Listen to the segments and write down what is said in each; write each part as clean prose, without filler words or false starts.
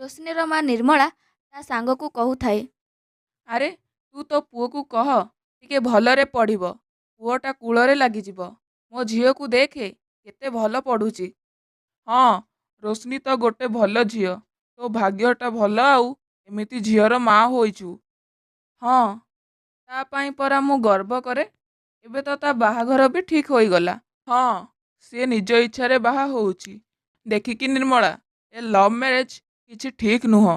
ରୋଶନୀର ମା ନିର୍ମଳା ତା ସାଙ୍ଗକୁ କହୁଥାଏ। ଆରେ ତୁ ତୋ ପୁଅକୁ କହ ଟିକେ ଭଲରେ ପଢ଼ିବ। ପୁଅଟା କୂଳରେ ଲାଗିଯିବ। ମୋ ଝିଅକୁ ଦେଖେ କେତେ ଭଲ ପଢ଼ୁଛି। ହଁ, ରୋଶନୀ ତ ଗୋଟେ ଭଲ ଝିଅ। ତୋ ଭାଗ୍ୟଟା ଭଲ ଆଉ ଏମିତି ଝିଅର ମା ହୋଇଛୁ। ହଁ, ତା ପାଇଁ ପରା ମୁଁ ଗର୍ବ କରେ। ଏବେ ତ ତା ବାହାଘର ବି ଠିକ୍ ହୋଇଗଲା। ହଁ, ସିଏ ନିଜ ଇଚ୍ଛାରେ ବାହା ହେଉଛି। ଦେଖିକି ନିର୍ମଳା, ଏ ଲଭ୍ ମ୍ୟାରେଜ୍ କିଛି ଠିକ୍ ନୁହଁ।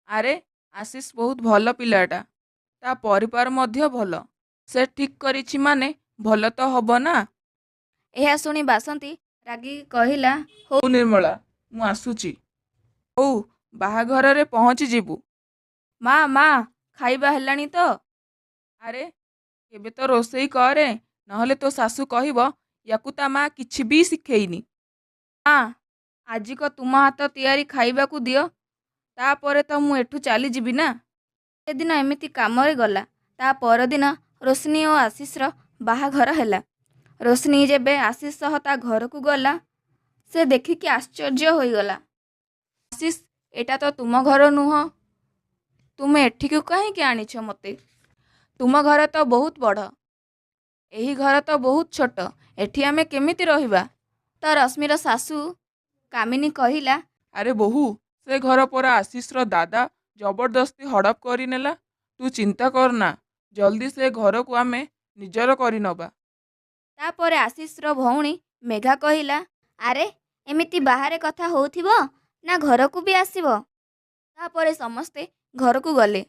ଆରେ ଆଶିଷ ବହୁତ ଭଲ ପିଲାଟା। ତା ପରିବାର ମଧ୍ୟ ଭଲ। ସେ ଠିକ୍ କରିଛି ମାନେ ଭଲ ତ ହବ ନା। ଏହା ଶୁଣି ବାସନ୍ତୀ ରାଗିକି କହିଲା, ହଉ ନିର୍ମଳା, ମୁଁ ଆସୁଛି। ହଉ, ବାହାଘରରେ ପହଞ୍ଚିଯିବୁ। ମା, ଖାଇବା ହେଲାଣି ତ? ଆରେ ଏବେ ତ ରୋଷେଇ କରେ, ନହେଲେ ତୋ ଶାଶୁ କହିବ ୟାକୁ ତା ମା କିଛି ବି ଶିଖେଇନି। ମା, ଆଜିକ ତୁମ ହାତ ତିଆରି ଖାଇବାକୁ ଦିଅ, ତାପରେ ତ ମୁଁ ଏଠୁ ଚାଲିଯିବି ନା। ସେଦିନ ଏମିତି କାମରେ ଗଲା। ତା ପରଦିନ ରୋଶନୀ ଓ ଆଶିଷର ବାହାଘର ହେଲା। ରୋଶନୀ ଯେବେ ଆଶିଷ ସହ ତା ଘରକୁ ଗଲା, ସେ ଦେଖିକି ଆଶ୍ଚର୍ଯ୍ୟ ହୋଇଗଲା। ଆଶିଷ, ଏଟା ତ ତୁମ ଘର ନୁହଁ। ତୁମେ ଏଠିକୁ କାହିଁକି ଆଣିଛ ମୋତେ? ତୁମ ଘର ତ ବହୁତ ବଡ଼। ଏହି ଘର ତ ବହୁତ ଛୋଟ। ଏଠି ଆମେ କେମିତି ରହିବା? ତ ରଶ୍ମିର ଶାଶୁ କାମିନୀ କହିଲା, ଆରେ ବୋହୂ, ସେ ଘର ପରା ଆଶିଷର ଦାଦା ଜବରଦସ୍ତି ହଡ଼ପ କରିନେଲା। ତୁ ଚିନ୍ତା କରନା, ଜଲ୍ଦି ସେ ଘରକୁ ଆମେ ନିଜର କରିନେବା। ତାପରେ ଆଶିଷର ଭଉଣୀ ମେଘା କହିଲା, ଆରେ ଏମିତି ବାହାରେ କଥା ହେଉଥିବ ନା ଘରକୁ ବି ଆସିବ। ତାପରେ ସମସ୍ତେ ଘରକୁ ଗଲେ।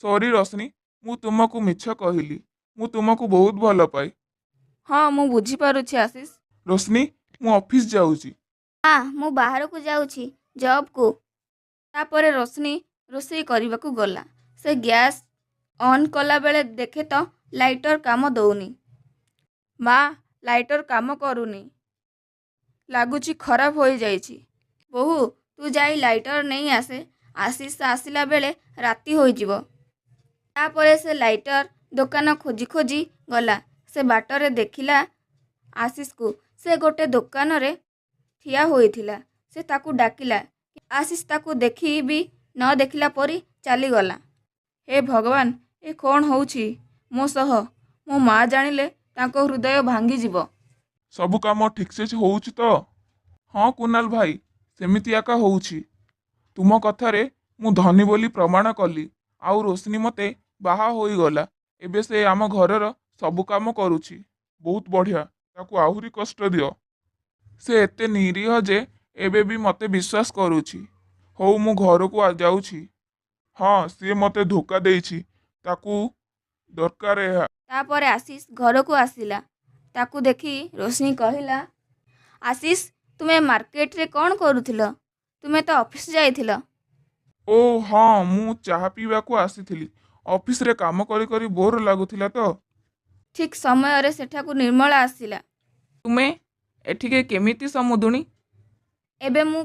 ସରି ରୋଶନୀ, ମୁଁ ତୁମକୁ ମିଛ କହିଲି। ମୁଁ ତୁମକୁ ବହୁତ ଭଲ ପାଏ। ହଁ, ମୁଁ ବୁଝିପାରୁଛି ଆଶିଷ। ରୋଶନୀ, ମୁଁ ଅଫିସ ଯାଉଛି। ମୁଁ ବାହାରକୁ ଯାଉଛି ଜବ୍କୁ। ତାପରେ ରୋଶନୀ ରୋଷେଇ କରିବାକୁ ଗଲା। ସେ ଗ୍ୟାସ୍ ଅନ୍ କଲାବେଳେ ଦେଖେ ତ ଲାଇଟର କାମ ଦଉନି। ମା, ଲାଇଟର କାମ କରୁନି। ଲାଗୁଛି ଖରାପ ହୋଇଯାଇଛି। ବୋହୂ, ତୁ ଯାଇ ଲାଇଟର ନେଇ ଆସେ। ଆଶିଷ ଆସିଲା ବେଳେ ରାତି ହୋଇଯିବ। ତାପରେ ସେ ଲାଇଟର ଦୋକାନ ଖୋଜି ଖୋଜି ଗଲା। ସେ ବାଟରେ ଦେଖିଲା ଆଶିଷକୁ। ସେ ଗୋଟେ ଦୋକାନରେ ଠିଆ ହୋଇଥିଲା। ସେ ତାକୁ ଡାକିଲା। ଆଶିଷ ତାକୁ ଦେଖି ବି ନ ଦେଖିଲା ପରି ଚାଲିଗଲା। ହେ ଭଗବାନ, ଏ କ'ଣ ହେଉଛି ମୋ ସହ? ମୋ ମା ଜାଣିଲେ ତାଙ୍କ ହୃଦୟ ଭାଙ୍ଗିଯିବ। ସବୁ କାମ ଠିକ୍ସେ ହଉଛି ତ? ହଁ କୁନାଲ ଭାଇ, ସେମିତି ଏକା ହଉଛି। ତୁମ କଥାରେ ମୁଁ ଧନୀ ବୋଲି ପ୍ରମାଣ କଲି। ଆଉ ରୋଶନୀ ମୋତେ ବାହା ହୋଇଗଲା। ଏବେ ସେ ଆମ ଘରର ସବୁ କାମ କରୁଛି। ବହୁତ ବଢ଼ିଆ। ତାକୁ ଆହୁରି କଷ୍ଟ ଦିଅ। ସେ ଏତେ ନିରୀହ ଯେ ଏବେ ବି ମୋତେ ବିଶ୍ୱାସ କରୁଛି। ହଉ, ମୁଁ ଘରକୁ ଯାଉଛି। ହଁ, ସିଏ ମୋତେ ଧୋକା ଦେଇଛି। ତାକୁ ଦରକାର ଏହା। ତାପରେ ଆଶିଷ ଘରକୁ ଆସିଲା। ତାକୁ ଦେଖି ରୋଶନୀ କହିଲା, ଆଶିଷ, ତୁମେ ମାର୍କେଟରେ କ'ଣ କରୁଥିଲ? ତୁମେ ତ ଅଫିସ ଯାଇଥିଲ। ଓ ହଁ, ମୁଁ ଚାହା ପିଇବାକୁ ଆସିଥିଲି। ଅଫିସରେ କାମ କରି କରି ବୋର ଲାଗୁଥିଲା ତ। ଠିକ୍ ସମୟରେ ସେଠାକୁ ନିର୍ମଳା ଆସିଲା। ତୁମେ ଏଠିକି କେମିତି ସମୁଦୁଣୀ? ଏବେ ମୁଁ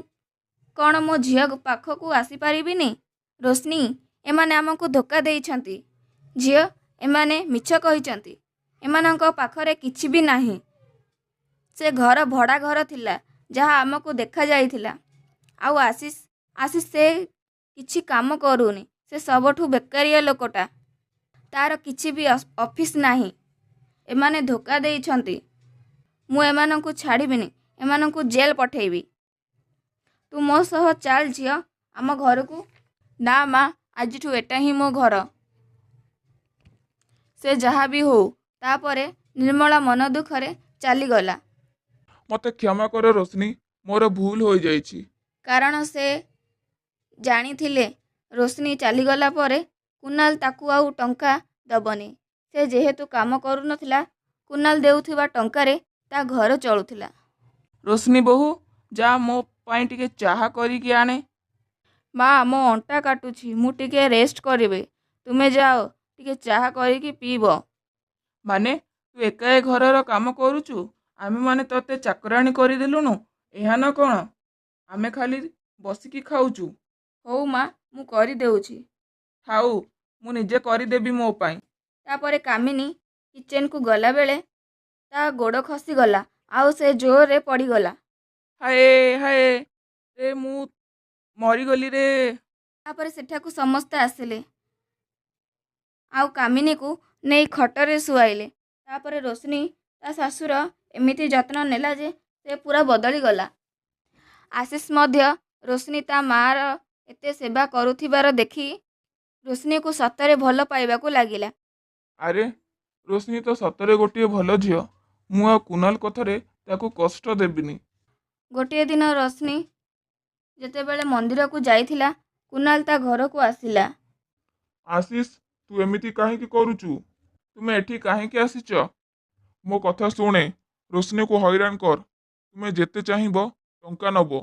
କ'ଣ ମୋ ଝିଅ ପାଖକୁ ଆସିପାରିବିନି? ରୋଶନୀ, ଏମାନେ ଆମକୁ ଧୋକା ଦେଇଛନ୍ତି। ଝିଅ, ଏମାନେ ମିଛ କହିଛନ୍ତି। ଏମାନଙ୍କ ପାଖରେ କିଛି ବି ନାହିଁ। ସେ ଘର ଭଡ଼ା ଘର ଥିଲା, ଯାହା ଆମକୁ ଦେଖାଯାଇଥିଲା। ଆଉ ଆଶିଷ ସେ କିଛି କାମ କରୁନି। ସେ ସବୁଠୁ ବେକାରିଆ ଲୋକଟା। ତାର କିଛି ବି ଅଫିସ ନାହିଁ। ଏମାନେ ଧୋକା ଦେଇଛନ୍ତି। ମୁଁ ଏମାନଙ୍କୁ ଛାଡ଼ିବିନି। ଏମାନଙ୍କୁ ଜେଲ୍ ପଠେଇବି। ତୁ ମୋ ସହ ଚାଲ ଝିଅ, ଆମ ଘରକୁ। ନା ମା, ଆଜିଠୁ ଏଟା ହିଁ ମୋ ଘର। ସେ ଯାହା ବି ହଉ। ତାପରେ ନିର୍ମଳା ମନ ଦୁଃଖରେ ଚାଲିଗଲା। ମୋତେ କ୍ଷମା କର ରୋଶନୀ, ମୋର ଭୁଲ ହୋଇଯାଇଛି। କାରଣ ସେ ଜାଣିଥିଲେ ରୋଶନୀ ଚାଲିଗଲା ପରେ କୁନାଲ ତାକୁ ଆଉ ଟଙ୍କା ଦେବନି। ସେ ଯେହେତୁ କାମ କରୁନଥିଲା, କୁନାଲ ଦେଉଥିବା ଟଙ୍କାରେ ତା ଘର ଚଳୁଥିଲା। ରୋଶନୀ ବୋହୂ, ଯା ମୋ ପାଇଁ ଟିକେ ଚାହା କରିକି ଆଣେ। ମା, ମୋ ଅଣ୍ଟା କାଟୁଛି, ମୁଁ ଟିକେ ରେଷ୍ଟ କରିବି। ତୁମେ ଯାଅ, ଟିକେ ଚାହା କରିକି ପିଇବ। ମାନେ, ତୁ ଏକା ଏ ଘରର କାମ କରୁଛୁ? ଆମେମାନେ ତତେ ଚାକରାଣୀ କରିଦେଲୁଣୁ? ଏହା ନା କ'ଣ? ଆମେ ଖାଲି ବସିକି ଖାଉଛୁ। ହଉ ମା, ମୁଁ କରିଦେଉଛି। ଥାଉ, ମୁଁ ନିଜେ କରିଦେବି ମୋ ପାଇଁ। ତାପରେ କାମିନୀ କିଚେନକୁ ଗଲାବେଳେ ତା ଗୋଡ଼ ଖସିଗଲା ଆଉ ସେ ଜୋରରେ ପଡ଼ିଗଲା। ହାଏ ହାଏ, ମୁଁ ମରିଗଲି ରେ। ତାପରେ ସେଠାକୁ ସମସ୍ତେ ଆସିଲେ ଆଉ କାମିନୀକୁ ନେଇ ଖଟରେ ଶୁଆଇଲେ। ତାପରେ ରୋଶନୀ ତା ଶାଶୁର ଏମିତି ଯତ୍ନ ନେଲା ଯେ ସେ ପୁରା ବଦଳିଗଲା। ଆଶିଷ ମଧ୍ୟ ରୋଶନୀ ତା ମାଆର ଏତେ ସେବା କରୁଥିବାର ଦେଖି ରୋଶନୀକୁ ସତରେ ଭଲ ପାଇବାକୁ ଲାଗିଲା। ଆରେ ରୋଶନୀ ତ ସତରେ ଗୋଟିଏ ଭଲ ଝିଅ। ମୁଁ ଆଉ କୁନାଲ କଥାରେ ତାକୁ କଷ୍ଟ ଦେବିନି। ଗୋଟିଏ ଦିନ ରୋଶନୀ ଯେତେବେଳେ ମନ୍ଦିରକୁ ଯାଇଥିଲା, କୁନାଲ ତା ଘରକୁ ଆସିଲା। ଆଶିଷ, ତୁ ଏମିତି କାହିଁକି କରୁଛୁ? ତୁମେ ଏଠି କାହିଁକି ଆସିଛ? ମୋ କଥା ଶୁଣେ, ରୋଶନୀକୁ ହଇରାଣ କର। ତୁମେ ଯେତେ ଚାହିଁବ ଟଙ୍କା ନବ।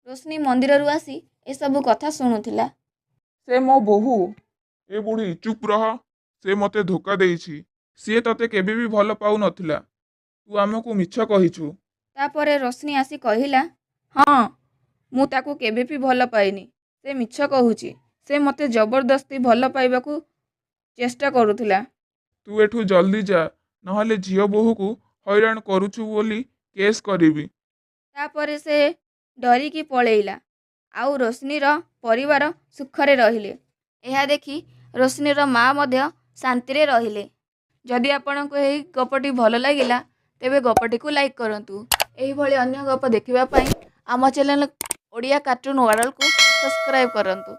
ରୋଶନୀ ମନ୍ଦିରରୁ ଆସି ଏସବୁ କଥା ଶୁଣୁଥିଲା। ସେ ମୋ ବୋହୂ। ଏ ବୁଢ଼ୀ ଚୁପ୍ ରହ। ସେ ମୋତେ ଧୋକା ଦେଇଛି। ସିଏ ତତେ କେବେ ବି ଭଲ ପାଉନଥିଲା। ତୁ ଆମକୁ ମିଛ କହିଛୁ। ତାପରେ ରୋଶନୀ ଆସି କହିଲା, ହଁ, ମୁଁ ତାକୁ କେବେ ବି ଭଲ ପାଇନି। ସେ ମିଛ କହୁଛି। ସେ ମୋତେ ଜବରଦସ୍ତି ଭଲ ପାଇବାକୁ ଚେଷ୍ଟା କରୁଥିଲା। ତୁ ଏଠୁ ଜଲ୍ଦି ଯା, ନହେଲେ ଝିଅ ବୋହୂକୁ ହଇରାଣ କରୁଛୁ ବୋଲି କେସ୍ କରିବି। ତାପରେ ସେ ଡରିକି ପଳେଇଲା ଆଉ ରୋଶନୀର ପରିବାର ସୁଖରେ ରହିଲେ। ଏହା ଦେଖି ରୋଶନୀର ମା ମଧ୍ୟ ଶାନ୍ତିରେ ରହିଲେ। ଯଦି ଆପଣଙ୍କୁ ଏହି ଗପଟି ଭଲ ଲାଗିଲା ତେବେ ଗପଟିକୁ ଲାଇକ୍ କରନ୍ତୁ। ଏହିଭଳି ଅନ୍ୟ ଗପ ଦେଖିବା ପାଇଁ ଆମ ଚ୍ୟାନେଲ ଓଡ଼ିଆ କାର୍ଟୁନ ୱାର୍ଲ୍ଡକୁ ସବସ୍କ୍ରାଇବ୍ କରନ୍ତୁ।